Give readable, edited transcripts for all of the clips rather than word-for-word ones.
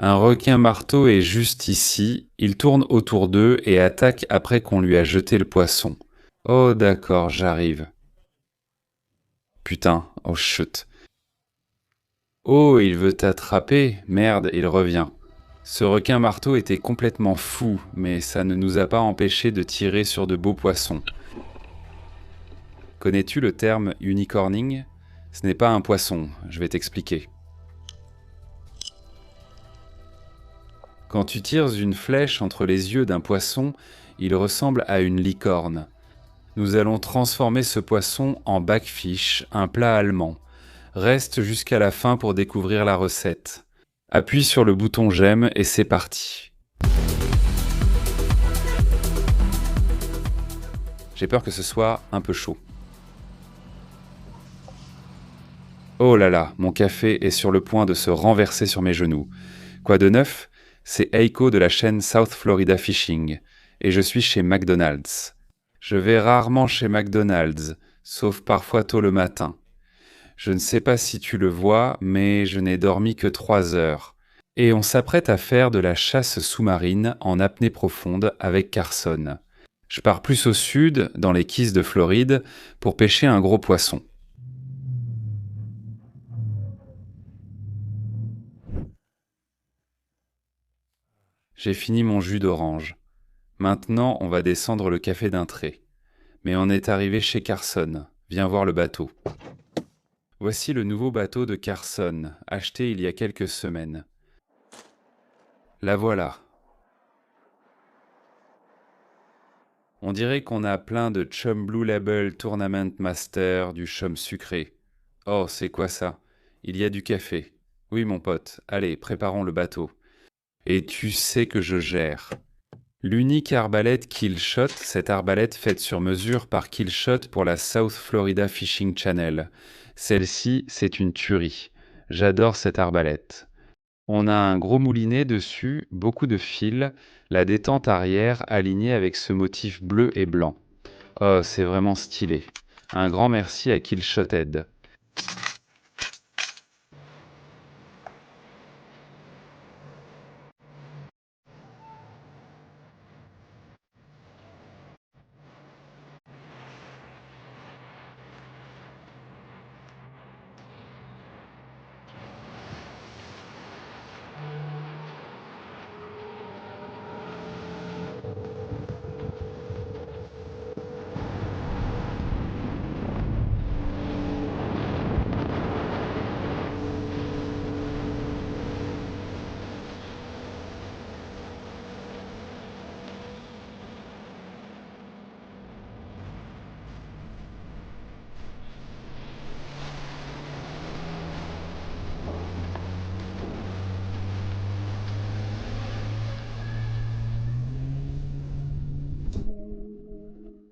Un requin-marteau est juste ici, il tourne autour d'eux et attaque après qu'on lui a jeté le poisson. Oh d'accord, j'arrive. Putain, oh chut. Oh, il veut t'attraper, merde, il revient. Ce requin-marteau était complètement fou, mais ça ne nous a pas empêché de tirer sur de beaux poissons. Connais-tu le terme unicorning? Ce n'est pas un poisson, je vais t'expliquer. Quand tu tires une flèche entre les yeux d'un poisson, il ressemble à une licorne. Nous allons transformer ce poisson en backfish, un plat allemand. Reste jusqu'à la fin pour découvrir la recette. Appuie sur le bouton j'aime et c'est parti. J'ai peur que ce soit un peu chaud. Oh là là, mon café est sur le point de se renverser sur mes genoux. Quoi de neuf? C'est Eiko de la chaîne South Florida Fishing, et je suis chez McDonald's. Je vais rarement chez McDonald's, sauf parfois tôt le matin. Je ne sais pas si tu le vois, mais je n'ai dormi que 3 heures. Et on s'apprête à faire de la chasse sous-marine en apnée profonde avec Carson. Je pars plus au sud, dans les Keys de Floride, pour pêcher un gros poisson. J'ai fini mon jus d'orange. Maintenant, on va descendre le café d'un trait. Mais on est arrivé chez Carson. Viens voir le bateau. Voici le nouveau bateau de Carson, acheté il y a quelques semaines. La voilà. On dirait qu'on a plein de Chum Blue Label Tournament Master, du chum sucré. Oh, c'est quoi ça? Il y a du café. Oui, mon pote, allez, préparons le bateau. Et tu sais que je gère. L'unique arbalète Killshot, cette arbalète faite sur mesure par Killshot pour la South Florida Fishing Channel. Celle-ci, c'est une tuerie. J'adore cette arbalète. On a un gros moulinet dessus, beaucoup de fils, la détente arrière alignée avec ce motif bleu et blanc. Oh, c'est vraiment stylé. Un grand merci à Killshoted.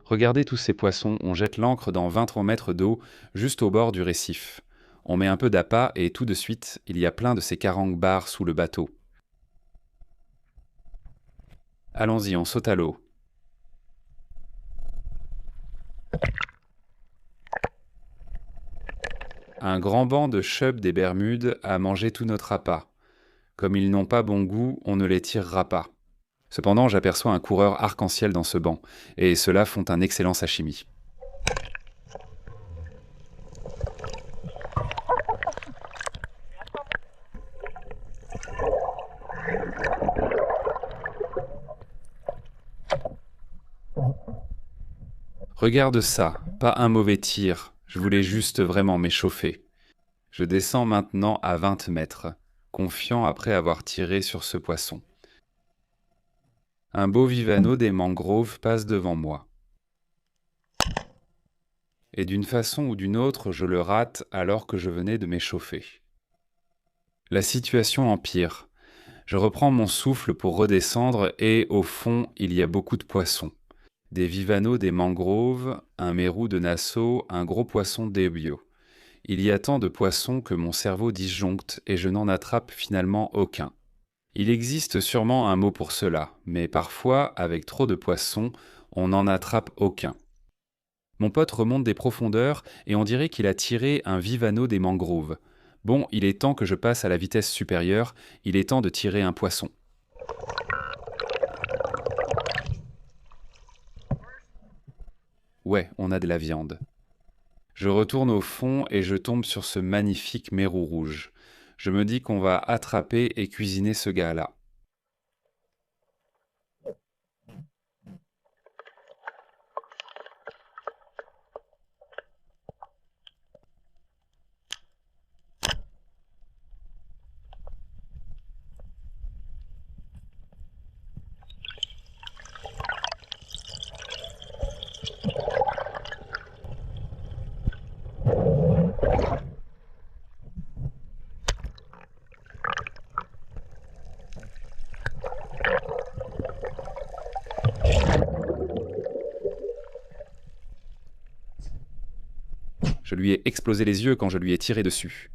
Regardez tous ces poissons, on jette l'ancre dans 23 mètres d'eau, juste au bord du récif. On met un peu d'appât et tout de suite, il y a plein de ces carangues-bars sous le bateau. Allons-y, on saute à l'eau. Un grand banc de chubs des Bermudes a mangé tout notre appât. Comme ils n'ont pas bon goût, on ne les tirera pas. Cependant, j'aperçois un coureur arc-en-ciel dans ce banc, et ceux-là font un excellent sashimi. Regarde ça, pas un mauvais tir, je voulais juste vraiment m'échauffer. Je descends maintenant à 20 mètres, confiant après avoir tiré sur ce poisson. Un beau vivano des mangroves passe devant moi. Et d'une façon ou d'une autre, je le rate alors que je venais de m'échauffer. La situation empire. Je reprends mon souffle pour redescendre et, au fond, il y a beaucoup de poissons. Des vivanos des mangroves, un mérou de Nassau, un gros poisson d'Ebio. Il y a tant de poissons que mon cerveau disjoncte et je n'en attrape finalement aucun. Il existe sûrement un mot pour cela, mais parfois, avec trop de poissons, on n'en attrape aucun. Mon pote remonte des profondeurs et on dirait qu'il a tiré un vivano des mangroves. Bon, il est temps que je passe à la vitesse supérieure, il est temps de tirer un poisson. Ouais, on a de la viande. Je retourne au fond et je tombe sur ce magnifique mérou rouge. Je me dis qu'on va attraper et cuisiner ce gars-là. Je lui ai explosé les yeux quand je lui ai tiré dessus.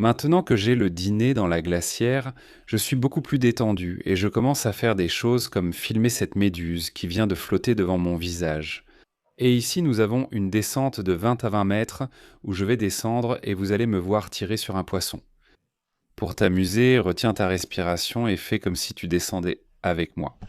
Maintenant que j'ai le dîner dans la glacière, je suis beaucoup plus détendu et je commence à faire des choses comme filmer cette méduse qui vient de flotter devant mon visage. Et ici, nous avons une descente de 20 à 20 mètres où je vais descendre et vous allez me voir tirer sur un poisson. Pour t'amuser, retiens ta respiration et fais comme si tu descendais avec moi.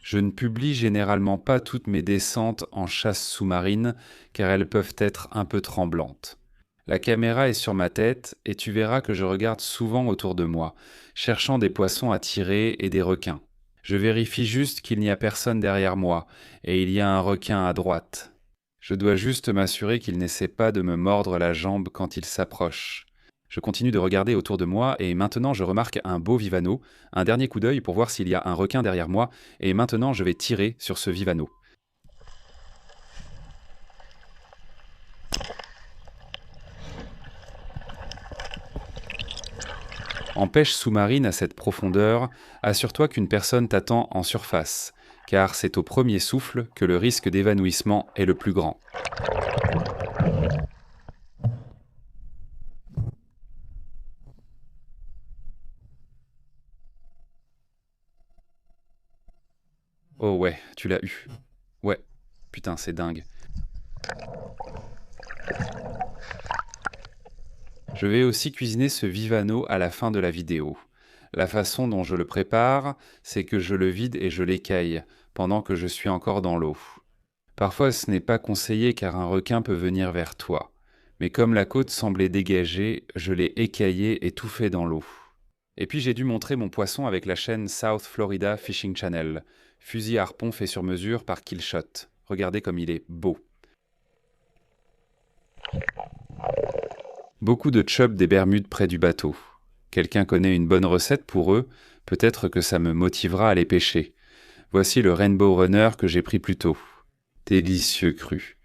Je ne publie généralement pas toutes mes descentes en chasse sous-marine car elles peuvent être un peu tremblantes. La caméra est sur ma tête et tu verras que je regarde souvent autour de moi, cherchant des poissons à tirer et des requins. Je vérifie juste qu'il n'y a personne derrière moi et il y a un requin à droite. Je dois juste m'assurer qu'il n'essaie pas de me mordre la jambe quand il s'approche. Je continue de regarder autour de moi et maintenant je remarque un beau vivano, un dernier coup d'œil pour voir s'il y a un requin derrière moi et maintenant je vais tirer sur ce vivano. En pêche sous-marine à cette profondeur, assure-toi qu'une personne t'attend en surface, car c'est au premier souffle que le risque d'évanouissement est le plus grand. Oh ouais, tu l'as eu. Ouais, putain, c'est dingue. Je vais aussi cuisiner ce vivano à la fin de la vidéo. La façon dont je le prépare, c'est que je le vide et je l'écaille, pendant que je suis encore dans l'eau. Parfois ce n'est pas conseillé car un requin peut venir vers toi. Mais comme la côte semblait dégagée, je l'ai écaillé et tout fait dans l'eau. Et puis j'ai dû montrer mon poisson avec la chaîne South Florida Fishing Channel. Fusil à harpon fait sur mesure par Killshot. Regardez comme il est beau. Beaucoup de chubs des Bermudes près du bateau. Quelqu'un connaît une bonne recette pour eux, peut-être que ça me motivera à les pêcher. Voici le Rainbow Runner que j'ai pris plus tôt. Délicieux cru.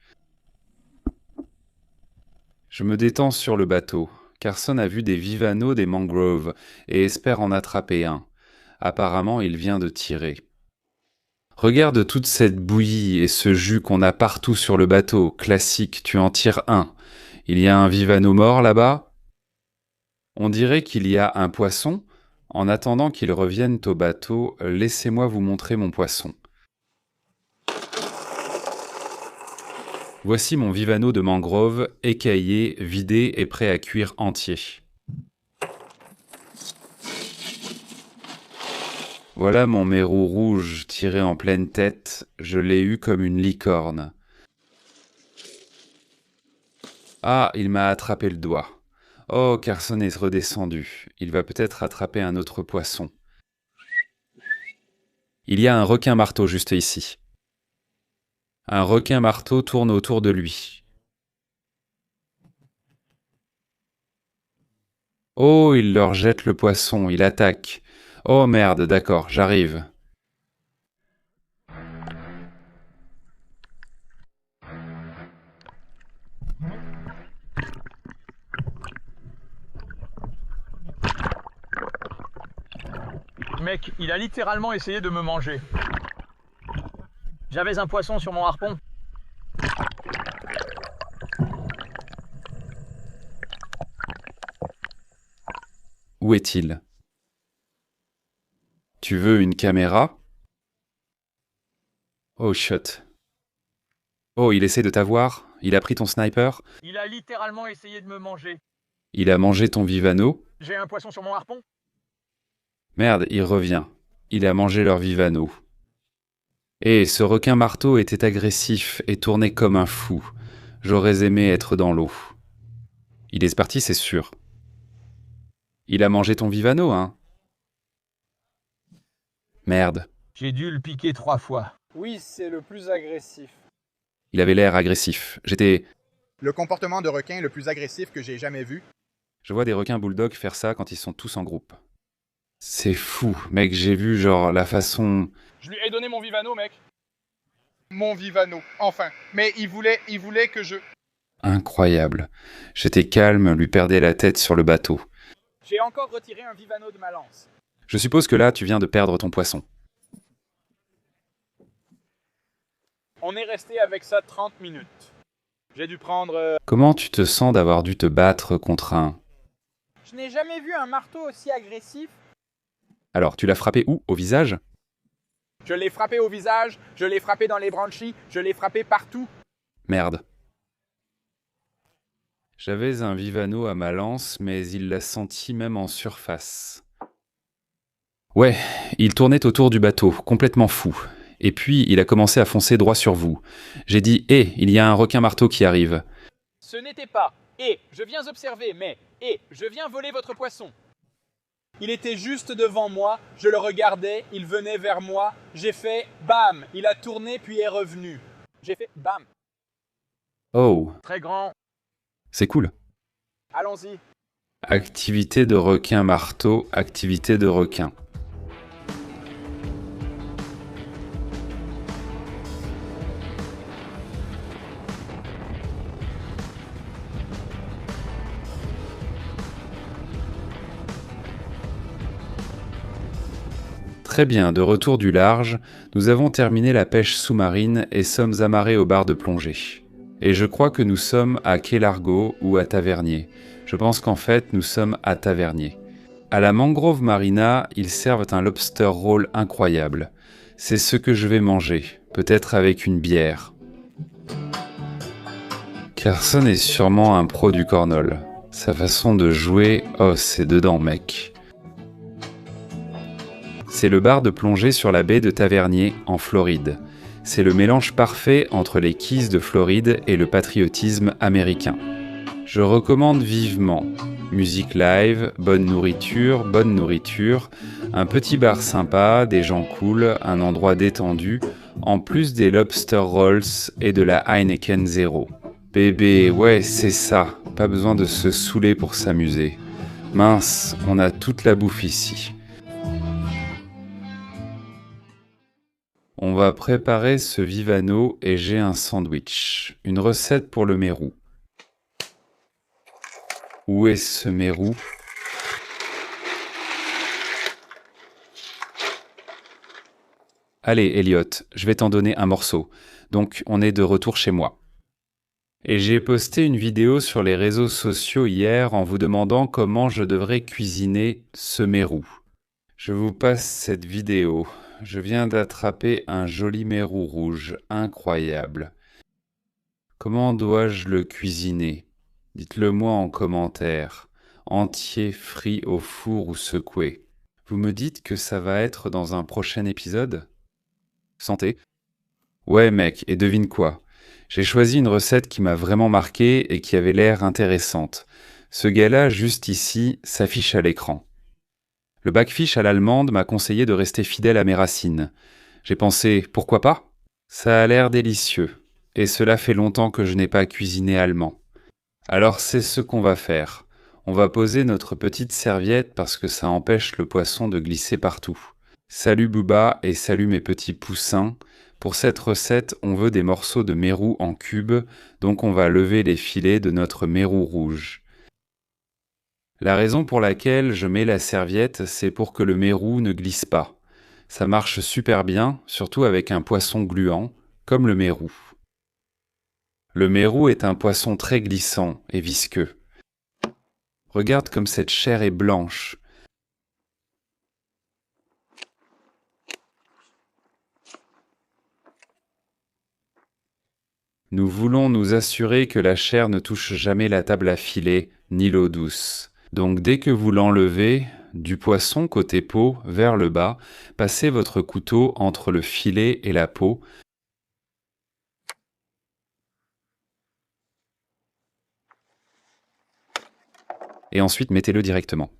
Je me détends sur le bateau. Carson a vu des vivanos des mangroves et espère en attraper un. Apparemment, il vient de tirer. Regarde toute cette bouillie et ce jus qu'on a partout sur le bateau. Classique, tu en tires un. Il y a un vivano mort là-bas? On dirait qu'il y a un poisson. En attendant qu'il revienne au bateau, laissez-moi vous montrer mon poisson. Voici mon vivano de mangrove, écaillé, vidé et prêt à cuire entier. Voilà mon mérou rouge tiré en pleine tête, je l'ai eu comme une licorne. Ah, il m'a attrapé le doigt. Oh, Carson est redescendu, il va peut-être attraper un autre poisson. Il y a un requin marteau juste ici. Un requin marteau tourne autour de lui. Oh, il leur jette le poisson, il attaque. Oh merde, d'accord, j'arrive. Mec, il a littéralement essayé de me manger. J'avais un poisson sur mon harpon. Où est-il? Tu veux une caméra? Oh shit. Oh, il essaie de t'avoir? Il a pris ton sniper? Il a littéralement essayé de me manger. Il a mangé ton Vivano? J'ai un poisson sur mon harpon. Merde, il revient. Il a mangé leur Vivano. Et ce requin marteau était agressif et tournait comme un fou. J'aurais aimé être dans l'eau. Il est parti, c'est sûr. Il a mangé ton Vivano, hein? Merde. J'ai dû le piquer 3 fois. Oui, c'est le plus agressif. Il avait l'air agressif. Le comportement de requin le plus agressif que j'ai jamais vu. Je vois des requins bulldogs faire ça quand ils sont tous en groupe. C'est fou, mec, j'ai vu genre la façon... Je lui ai donné mon Vivano, mec. Mon Vivano, enfin. Mais il voulait que je... Incroyable. J'étais calme, lui perdais la tête sur le bateau. J'ai encore retiré un Vivano de ma lance. Je suppose que là, tu viens de perdre ton poisson. On est resté avec ça 30 minutes. J'ai dû prendre... Comment tu te sens d'avoir dû te battre contre un... Je n'ai jamais vu un marteau aussi agressif. Alors, tu l'as frappé où? Au visage? Je l'ai frappé au visage, je l'ai frappé dans les branchies, je l'ai frappé partout. Merde. J'avais un Vivano à ma lance, mais il l'a senti même en surface. Ouais, il tournait autour du bateau, complètement fou. Et puis, il a commencé à foncer droit sur vous. J'ai dit, hé, il y a un requin marteau qui arrive. Ce n'était pas « Et, je viens observer », mais « Et, je viens voler votre poisson ». Il était juste devant moi, je le regardais, il venait vers moi, j'ai fait « Bam », il a tourné puis est revenu. J'ai fait « Bam ». Oh, Très grand. c'est cool. Allons-y. Activité de requin marteau, activité de requin. Très bien, de retour du large, nous avons terminé la pêche sous-marine et sommes amarrés au bar de plongée. Et je crois que nous sommes à Quai Largo ou à Tavernier. Je pense qu'en fait, nous sommes à Tavernier. À la Mangrove Marina, ils servent un lobster roll incroyable. C'est ce que je vais manger, peut-être avec une bière. Carson est sûrement un pro du cornhole. Sa façon de jouer, oh c'est dedans mec. C'est le bar de plongée sur la baie de Tavernier, en Floride. C'est le mélange parfait entre les Keys de Floride et le patriotisme américain. Je recommande vivement. Musique live, bonne nourriture, un petit bar sympa, des gens cool, un endroit détendu, en plus des lobster rolls et de la Heineken Zero. Bébé, ouais, c'est ça, pas besoin de se saouler pour s'amuser. Mince, on a toute la bouffe ici. On va préparer ce Vivano et j'ai un sandwich. Une recette pour le mérou. Où est ce mérou? Allez, Elliot, je vais t'en donner un morceau. Donc, on est de retour chez moi. Et j'ai posté une vidéo sur les réseaux sociaux hier en vous demandant comment je devrais cuisiner ce mérou. Je vous passe cette vidéo. Je viens d'attraper un joli mérou rouge, incroyable. Comment dois-je le cuisiner? Dites-le moi en commentaire. Entier, frit au four ou secoué. Vous me dites que ça va être dans un prochain épisode? Santé. Ouais mec, et devine quoi? J'ai choisi une recette qui m'a vraiment marqué et qui avait l'air intéressante. Ce gars-là, juste ici, s'affiche à l'écran. Le backfish à l'allemande m'a conseillé de rester fidèle à mes racines. J'ai pensé, pourquoi pas? Ça a l'air délicieux. Et cela fait longtemps que je n'ai pas cuisiné allemand. Alors c'est ce qu'on va faire. On va poser notre petite serviette parce que ça empêche le poisson de glisser partout. Salut Booba et salut mes petits poussins. Pour cette recette, on veut des morceaux de mérou en cubes, donc on va lever les filets de notre mérou rouge. La raison pour laquelle je mets la serviette, c'est pour que le mérou ne glisse pas. Ça marche super bien, surtout avec un poisson gluant, comme le mérou. Le mérou est un poisson très glissant et visqueux. Regarde comme cette chair est blanche. Nous voulons nous assurer que la chair ne touche jamais la table à filet, ni l'eau douce. Donc dès que vous l'enlevez, du poisson côté peau vers le bas, passez votre couteau entre le filet et la peau. Et ensuite mettez-le directement.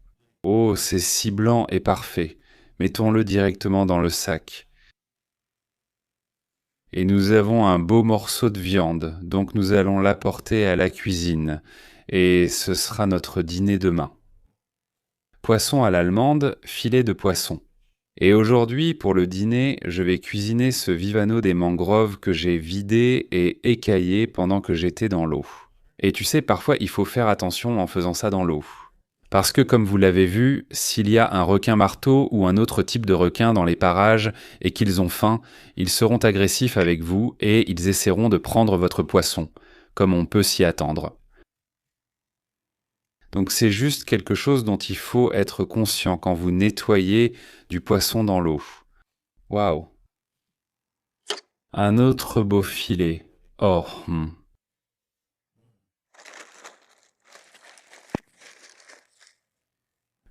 Oh, c'est si blanc et parfait. Mettons-le directement dans le sac. Et nous avons un beau morceau de viande, donc nous allons l'apporter à la cuisine. Et ce sera notre dîner demain. Poisson à l'allemande, filet de poisson. Et aujourd'hui, pour le dîner, je vais cuisiner ce vivano des mangroves que j'ai vidé et écaillé pendant que j'étais dans l'eau. Et tu sais, parfois, il faut faire attention en faisant ça dans l'eau. Parce que, comme vous l'avez vu, s'il y a un requin-marteau ou un autre type de requin dans les parages et qu'ils ont faim, ils seront agressifs avec vous et ils essaieront de prendre votre poisson, comme on peut s'y attendre. Donc c'est juste quelque chose dont il faut être conscient quand vous nettoyez du poisson dans l'eau. Waouh! Un autre beau filet. Oh,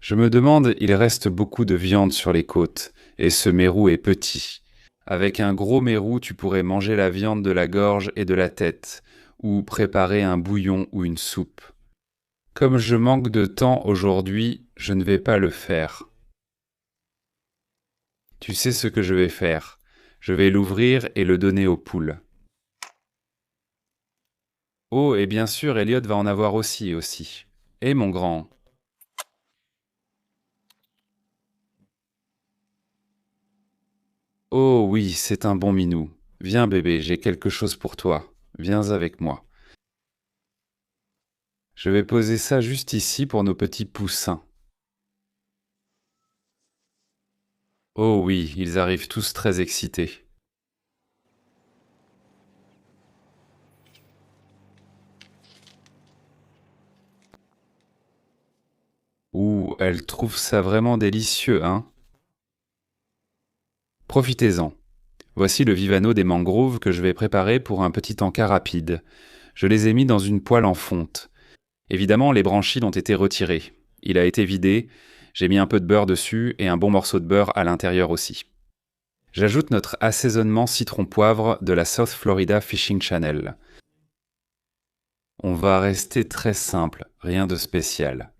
Je me demande, il reste beaucoup de viande sur les côtes, et ce mérou est petit. Avec un gros mérou, tu pourrais manger la viande de la gorge et de la tête, ou préparer un bouillon ou une soupe. Comme je manque de temps aujourd'hui, je ne vais pas le faire. Tu sais ce que je vais faire. Je vais l'ouvrir et le donner aux poules. Oh, et bien sûr, Elliot va en avoir aussi. Et mon grand. Oh oui, c'est un bon minou. Viens bébé, j'ai quelque chose pour toi. Viens avec moi. Je vais poser ça juste ici pour nos petits poussins. Oh oui, ils arrivent tous très excités. Ouh, elle trouve ça vraiment délicieux, hein? Profitez-en. Voici le vivano des mangroves que je vais préparer pour un petit encas rapide. Je les ai mis dans une poêle en fonte. Évidemment, les branchies ont été retirées. Il a été vidé, j'ai mis un peu de beurre dessus et un bon morceau de beurre à l'intérieur aussi. J'ajoute notre assaisonnement citron-poivre de la South Florida Fishing Channel. On va rester très simple, rien de spécial.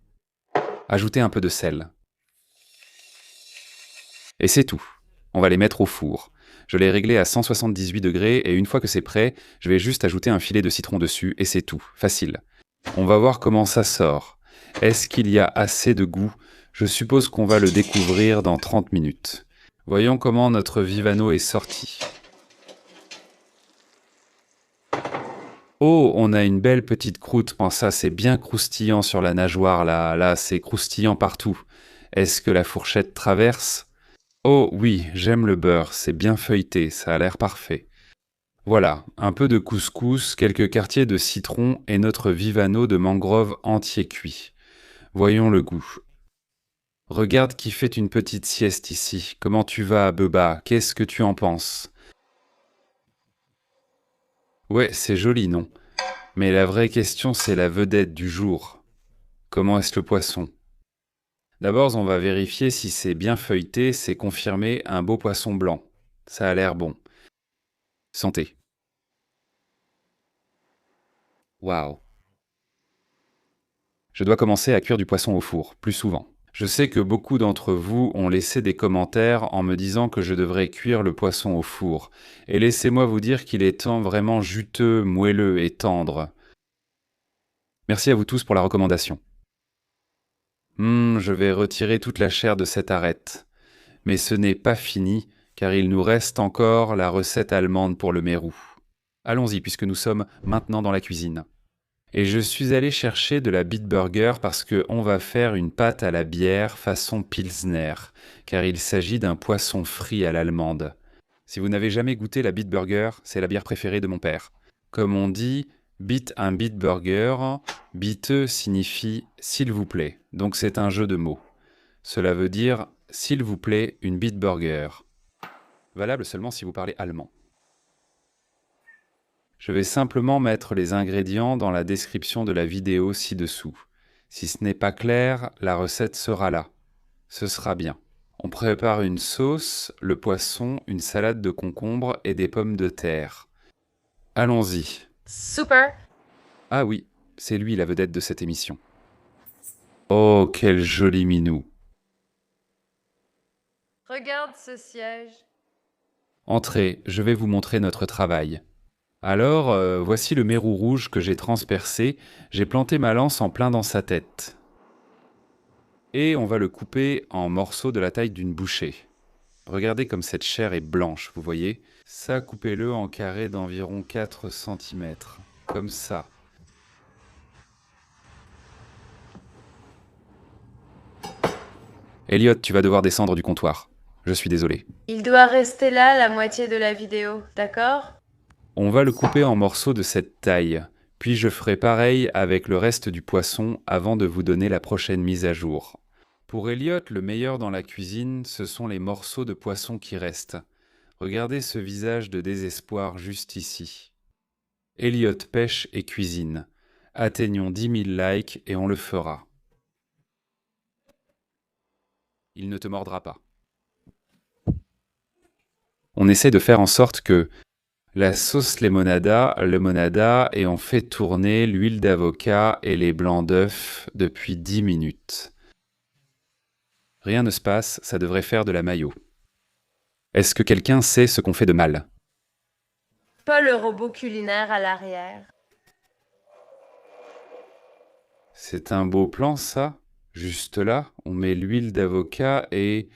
Ajoutez un peu de sel. Et c'est tout. On va les mettre au four. Je l'ai réglé à 178 degrés et une fois que c'est prêt, je vais juste ajouter un filet de citron dessus et c'est tout. Facile. On va voir comment ça sort. Est-ce qu'il y a assez de goût? Je suppose qu'on va le découvrir dans 30 minutes. Voyons comment notre vivano est sorti. Oh, on a une belle petite croûte. Oh, ça, c'est bien croustillant sur la nageoire, là. Là, c'est croustillant partout. Est-ce que la fourchette traverse? Oh oui, j'aime le beurre, c'est bien feuilleté, ça a l'air parfait. Voilà, un peu de couscous, quelques quartiers de citron et notre vivano de mangrove entier cuit. Voyons le goût. Regarde qui fait une petite sieste ici. Comment tu vas, Beba? Qu'est-ce que tu en penses? Ouais, c'est joli, non? Mais la vraie question, c'est la vedette du jour. Comment est-ce le poisson? D'abord, on va vérifier si c'est bien feuilleté, c'est confirmé un beau poisson blanc. Ça a l'air bon. Santé. Waouh. Je dois commencer à cuire du poisson au four, plus souvent. Je sais que beaucoup d'entre vous ont laissé des commentaires en me disant que je devrais cuire le poisson au four. Et laissez-moi vous dire qu'il est temps vraiment juteux, moelleux et tendre. Merci à vous tous pour la recommandation. Je vais retirer toute la chair de cette arête. Mais ce n'est pas fini, car il nous reste encore la recette allemande pour le mérou. Allons-y, puisque nous sommes maintenant dans la cuisine. Et je suis allé chercher de la Bitburger parce qu'on va faire une pâte à la bière façon Pilsner, car il s'agit d'un poisson frit à l'allemande. Si vous n'avez jamais goûté la Bitburger, c'est la bière préférée de mon père. Comme on dit, bit un Bitburger, biteux signifie s'il vous plaît, donc c'est un jeu de mots. Cela veut dire s'il vous plaît une Bitburger. Valable seulement si vous parlez allemand. Je vais simplement mettre les ingrédients dans la description de la vidéo ci-dessous. Si ce n'est pas clair, la recette sera là. Ce sera bien. On prépare une sauce, le poisson, une salade de concombre et des pommes de terre. Allons-y. Super. Ah oui, c'est lui la vedette de cette émission. Oh, quel joli minou. Regarde ce siège. Entrez, je vais vous montrer notre travail. Alors, voici le mérou rouge que j'ai transpercé. J'ai planté ma lance en plein dans sa tête. Et on va le couper en morceaux de la taille d'une bouchée. Regardez comme cette chair est blanche, vous voyez? Ça, coupez-le en carrés d'environ 4 cm. Comme ça. Elliot, tu vas devoir descendre du comptoir. Je suis désolé. Il doit rester là la moitié de la vidéo, d'accord? On va le couper en morceaux de cette taille. Puis je ferai pareil avec le reste du poisson avant de vous donner la prochaine mise à jour. Pour Elliot, le meilleur dans la cuisine, ce sont les morceaux de poisson qui restent. Regardez ce visage de désespoir juste ici. Elliot pêche et cuisine. Atteignons 10 000 likes et on le fera. Il ne te mordra pas. On essaie de faire en sorte que la sauce limonada et on fait tourner l'huile d'avocat et les blancs d'œufs depuis 10 minutes. Rien ne se passe, ça devrait faire de la mayo. Est-ce que quelqu'un sait ce qu'on fait de mal? Pas le robot culinaire à l'arrière. C'est un beau plan, ça. Juste là, on met l'huile d'avocat et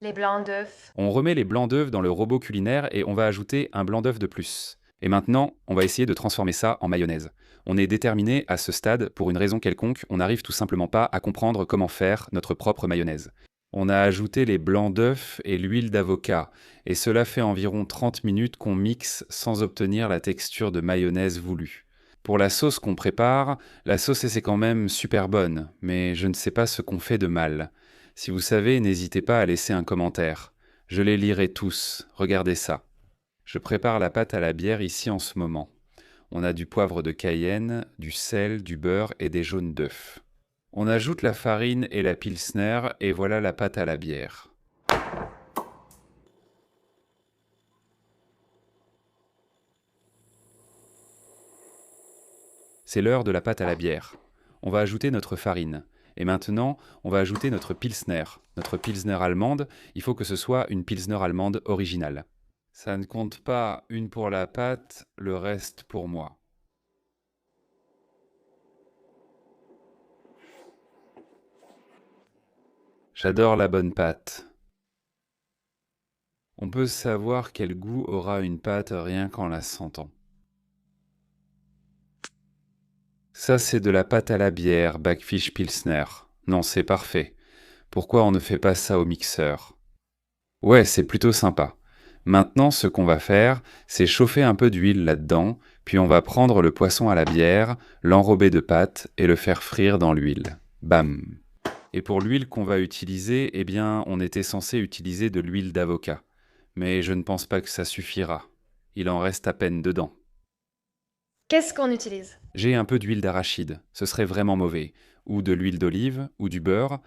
Les blancs d'œufs. on remet les blancs d'œufs dans le robot culinaire et on va ajouter un blanc d'œuf de plus. Et maintenant, on va essayer de transformer ça en mayonnaise. On est déterminé à ce stade, pour une raison quelconque, on n'arrive tout simplement pas à comprendre comment faire notre propre mayonnaise. On a ajouté les blancs d'œufs et l'huile d'avocat, et cela fait environ 30 minutes qu'on mixe sans obtenir la texture de mayonnaise voulue. Pour la sauce qu'on prépare, la sauce c'est quand même super bonne, mais je ne sais pas ce qu'on fait de mal. Si vous savez, n'hésitez pas à laisser un commentaire. Je les lirai tous, regardez ça. Je prépare la pâte à la bière ici en ce moment. On a du poivre de Cayenne, du sel, du beurre et des jaunes d'œufs. On ajoute la farine et la pilsner et voilà la pâte à la bière. C'est l'heure de la pâte à la bière. On va ajouter notre farine. Et maintenant, on va ajouter notre pilsner. Notre pilsner allemande, il faut que ce soit une pilsner allemande originale. Ça ne compte pas, une pour la pâte, le reste pour moi. J'adore la bonne pâte. On peut savoir quel goût aura une pâte rien qu'en la sentant. Ça, c'est de la pâte à la bière, Backfish Pilsner. Non, c'est parfait. Pourquoi on ne fait pas ça au mixeur? Ouais, c'est plutôt sympa. Maintenant, ce qu'on va faire, c'est chauffer un peu d'huile là-dedans, puis on va prendre le poisson à la bière, l'enrober de pâte et le faire frire dans l'huile. Bam! Et pour l'huile qu'on va utiliser, eh bien, on était censé utiliser de l'huile d'avocat. Mais je ne pense pas que ça suffira. Il en reste à peine dedans. Qu'est-ce qu'on utilise? J'ai un peu d'huile d'arachide, ce serait vraiment mauvais. Ou de l'huile d'olive, ou du beurre.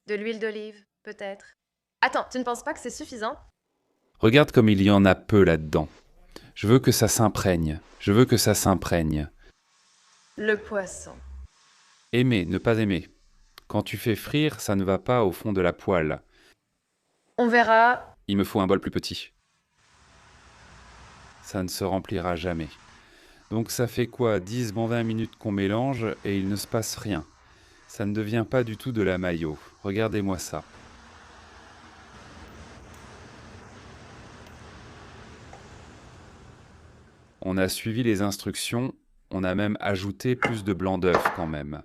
De l'huile d'olive, peut-être. Attends, tu ne penses pas que c'est suffisant? Regarde comme il y en a peu là-dedans. Je veux que ça s'imprègne. Je veux que ça s'imprègne. Le poisson. Aimer, ne pas aimer. Quand tu fais frire, ça ne va pas au fond de la poêle. On verra. Il me faut un bol plus petit. Ça ne se remplira jamais. Donc ça fait quoi, 10-20 minutes qu'on mélange et il ne se passe rien. Ça ne devient pas du tout de la mayo. Regardez-moi ça. On a suivi les instructions, On a même ajouté plus de blanc d'œuf quand même.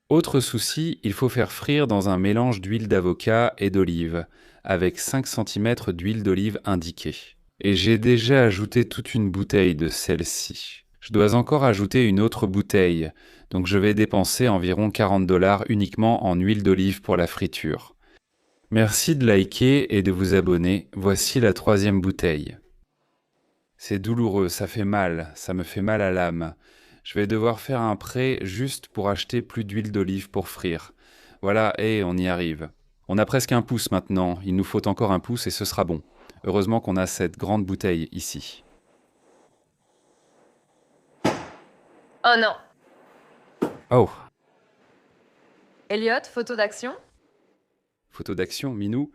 Autre souci, il faut faire frire dans un mélange d'huile d'avocat et d'olive, avec 5 cm d'huile d'olive indiquée. Et j'ai déjà ajouté toute une bouteille de celle-ci. Je dois encore ajouter une autre bouteille, donc je vais dépenser environ 40 $ uniquement en huile d'olive pour la friture. Merci de liker et de vous abonner, voici la 3e bouteille. C'est douloureux, ça fait mal, ça me fait mal à l'âme. Je vais devoir faire un prêt juste pour acheter plus d'huile d'olive pour frire. Voilà, et on y arrive. On a presque un pouce maintenant, il nous faut encore un pouce et ce sera bon. Heureusement qu'on a cette grande bouteille ici. Oh non. Oh, Elliot, photo d'action? photo d'action, Minou.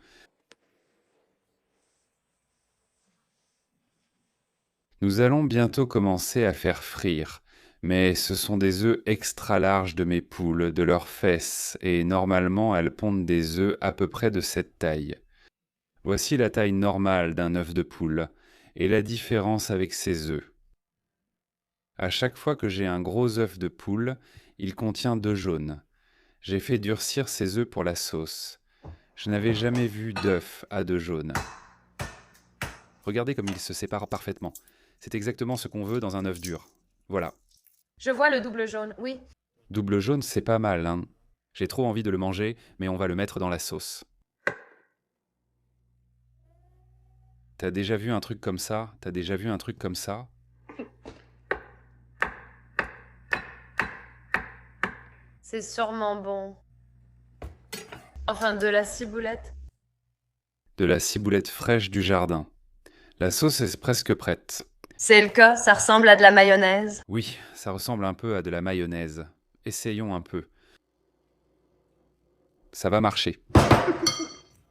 Nous allons bientôt commencer à faire frire, mais ce sont des œufs extra larges de mes poules, de leurs fesses, et normalement elles pondent des œufs à peu près de cette taille. Voici la taille normale d'un œuf de poule, et la différence avec ces œufs. À chaque fois que j'ai un gros œuf de poule, il contient 2 jaunes. J'ai fait durcir ces œufs pour la sauce. Je n'avais jamais vu d'œuf à 2 jaunes. Regardez comme ils se séparent parfaitement. C'est exactement ce qu'on veut dans un œuf dur. Voilà. Je vois le double jaune, oui. Double jaune, c'est pas mal, hein. J'ai trop envie de le manger, mais on va le mettre dans la sauce. T'as déjà vu un truc comme ça? T'as déjà vu un truc comme ça? C'est sûrement bon. Enfin, de la ciboulette. De la ciboulette fraîche du jardin. La sauce est presque prête. C'est le cas, ça ressemble à de la mayonnaise. Oui, ça ressemble un peu à de la mayonnaise. Essayons un peu. Ça va marcher.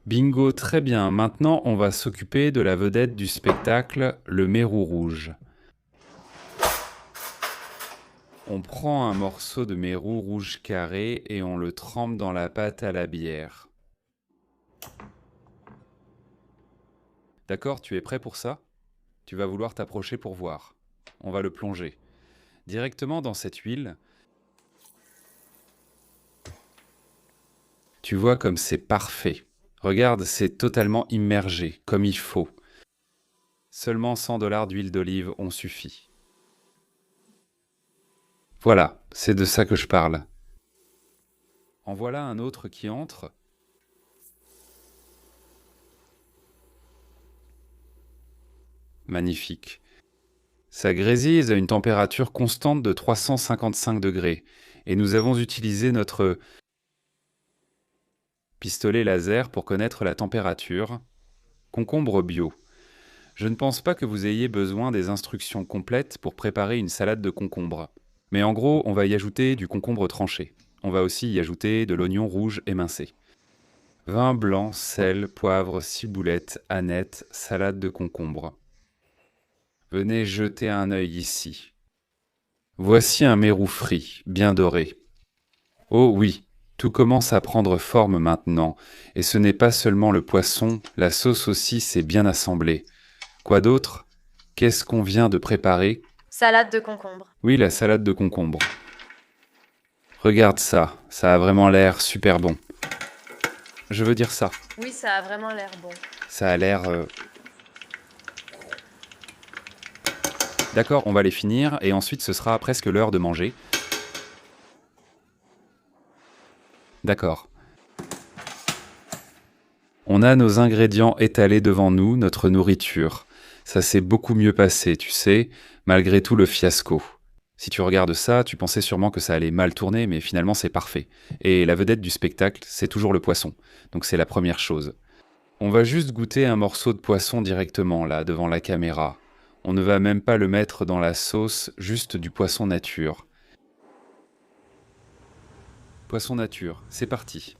Bingo, très bien. Maintenant, on va s'occuper de la vedette du spectacle, le mérou rouge. On prend un morceau de mérou rouge carré et on le trempe dans la pâte à la bière. D'accord, tu es prêt pour ça? Tu vas vouloir t'approcher pour voir. On va le plonger. Directement dans cette huile. Tu vois comme c'est parfait. Regarde, c'est totalement immergé, comme il faut. Seulement 100 $ d'huile d'olive ont suffi. Voilà, c'est de ça que je parle. En voilà un autre qui entre. Magnifique. Ça grésille à une température constante de 355 degrés. Et nous avons utilisé notre pistolet laser pour connaître la température. Concombre bio. Je ne pense pas que vous ayez besoin des instructions complètes pour préparer une salade de concombre. Mais en gros, on va y ajouter du concombre tranché. On va aussi y ajouter de l'oignon rouge émincé. Vin blanc, sel, poivre, ciboulette, aneth, salade de concombre. Venez jeter un œil ici. Voici un mérou frit, bien doré. Oh oui, tout commence à prendre forme maintenant, et ce n'est pas seulement le poisson, la sauce aussi s'est bien assemblée. Quoi d'autre? Qu'est-ce qu'on vient de préparer? Salade de concombre. Oui, la salade de concombre. Regarde ça, ça a vraiment l'air super bon. Je veux dire ça. Oui, ça a vraiment l'air bon. Ça a l'air... D'accord, on va les finir, et ensuite ce sera presque l'heure de manger. D'accord. On a nos ingrédients étalés devant nous, notre nourriture. Ça s'est beaucoup mieux passé, tu sais, malgré tout le fiasco. Si tu regardes ça, tu pensais sûrement que ça allait mal tourner, mais finalement c'est parfait. Et la vedette du spectacle, c'est toujours le poisson. Donc c'est la première chose. On va juste goûter un morceau de poisson directement, là, devant la caméra. On ne va même pas le mettre dans la sauce, juste du poisson nature. Poisson nature, c'est parti.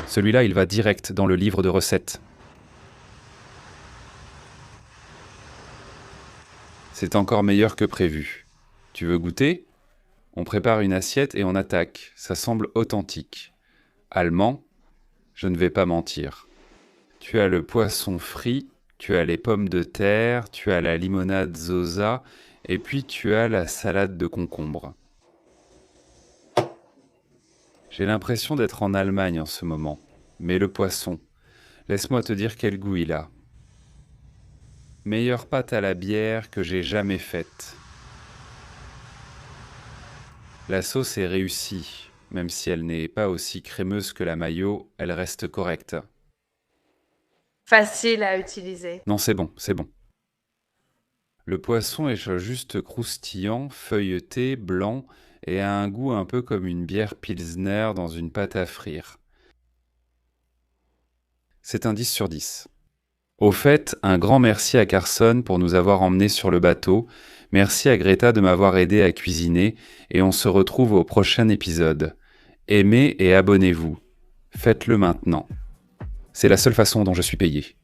Celui-là, il va direct dans le livre de recettes. C'est encore meilleur que prévu. Tu veux goûter? On prépare une assiette et on attaque. Ça semble authentique. Allemand? Je ne vais pas mentir. Tu as le poisson frit, tu as les pommes de terre, tu as la limonade Zosa, et puis tu as la salade de concombre. J'ai l'impression d'être en Allemagne en ce moment. Mais le poisson, laisse-moi te dire quel goût il a. Meilleure pâte à la bière que j'ai jamais faite. La sauce est réussie, même si elle n'est pas aussi crémeuse que la mayo, elle reste correcte. Facile à utiliser. Non, c'est bon, c'est bon. Le poisson est juste croustillant, feuilleté, blanc, et a un goût un peu comme une bière pilsner dans une pâte à frire. C'est un 10 sur 10. Au fait, un grand merci à Carson pour nous avoir emmenés sur le bateau, merci à Greta de m'avoir aidé à cuisiner, et on se retrouve au prochain épisode. Aimez et abonnez-vous. Faites-le maintenant. C'est la seule façon dont je suis payé.